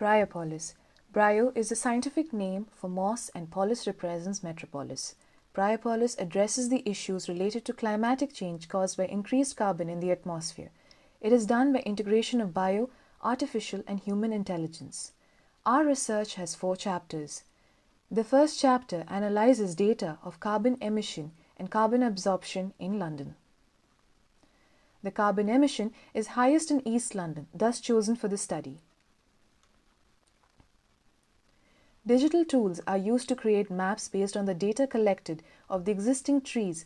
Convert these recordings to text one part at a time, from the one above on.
Bryopolis. Bryo is the scientific name for moss and polis represents metropolis. Bryopolis addresses the issues related to climatic change caused by increased carbon in the atmosphere. It is done by integration of bio, artificial, and human intelligence. Our research has 4 chapters. The first chapter analyzes data of carbon emission and carbon absorption in London. The carbon emission is highest in East London, thus chosen for the study. Digital tools are used to create maps based on the data collected of the existing trees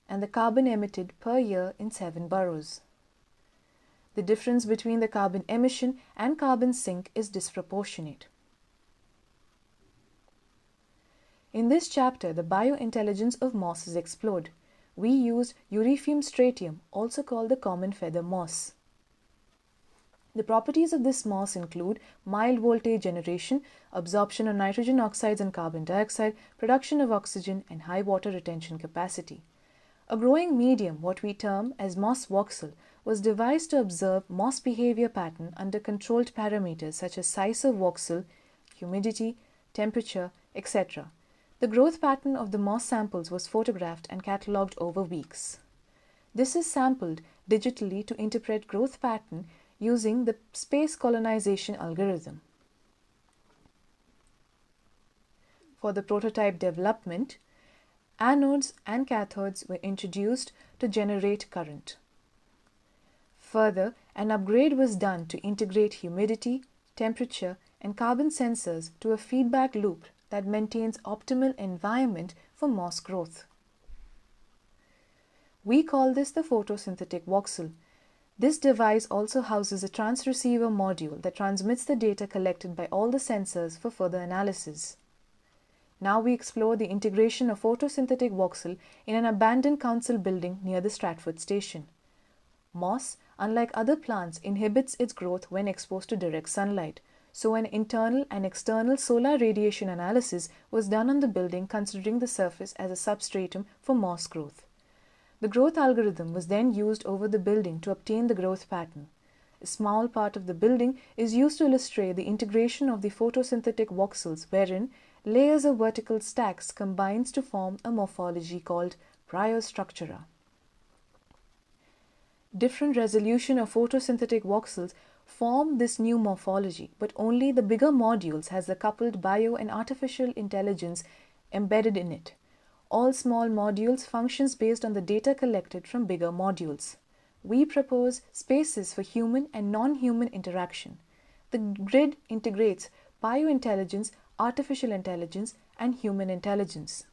and the carbon emitted per year in 7 boroughs. The difference between the carbon emission and carbon sink is disproportionate. In this chapter, the biointelligence of moss is explored. We used Euryphium stratium, also called the common feather moss. The properties of this moss include mild voltage generation, absorption of nitrogen oxides and carbon dioxide, production of oxygen, and high water retention capacity. A growing medium, what we term as moss voxel, was devised to observe moss behavior pattern under controlled parameters such as size of voxel, humidity, temperature, etc. The growth pattern of the moss samples was photographed and catalogued over weeks. This is sampled digitally to interpret growth pattern using the space colonization algorithm. For the prototype development, anodes and cathodes were introduced to generate current. Further, an upgrade was done to integrate humidity, temperature, and carbon sensors to a feedback loop that maintains optimal environment for moss growth. We call this the photosynthetic voxel. This device also houses a transceiver module that transmits the data collected by all the sensors for further analysis. Now we explore the integration of photosynthetic voxel in an abandoned council building near the Stratford station. Moss, unlike other plants, inhibits its growth when exposed to direct sunlight, so an internal and external solar radiation analysis was done on the building considering the surface as a substratum for moss growth. The growth algorithm was then used over the building to obtain the growth pattern. A small part of the building is used to illustrate the integration of the photosynthetic voxels wherein layers of vertical stacks combines to form a morphology called bryostructura. Different resolution of photosynthetic voxels form this new morphology, but only the bigger modules has the coupled bio and artificial intelligence embedded in it. All small modules functions based on the data collected from bigger modules. We propose spaces for human and non-human interaction. The grid integrates biointelligence, artificial intelligence, and human intelligence.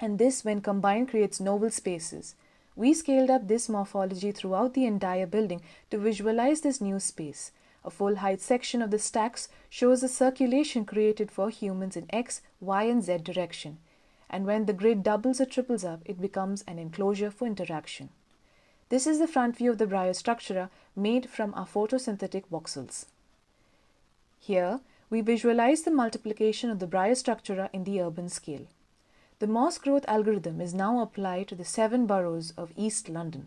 And this, when combined, creates novel spaces. We scaled up this morphology throughout the entire building to visualize this new space. A full height section of the stacks shows the circulation created for humans in X, Y, and Z direction. And when the grid doubles or triples up, it becomes an enclosure for interaction. This is the front view of the bryostructura made from our photosynthetic voxels. Here, we visualize the multiplication of the bryostructura in the urban scale. The moss growth algorithm is now applied to the 7 boroughs of East London.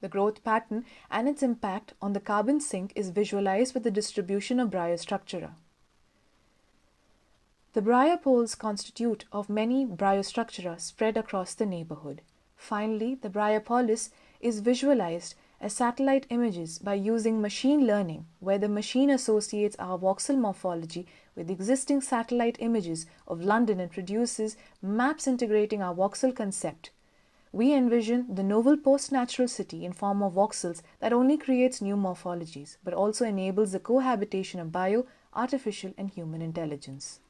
The growth pattern and its impact on the carbon sink is visualized with the distribution of bryostructura. The bryopoles constitute of many bryostructura spread across the neighborhood. Finally, the bryopolis is visualized as satellite images by using machine learning, where the machine associates our voxel morphology with existing satellite images of London and produces maps integrating our voxel concept. We envision the novel post-natural city in form of voxels that only creates new morphologies, but also enables the cohabitation of bio, artificial, and human intelligence.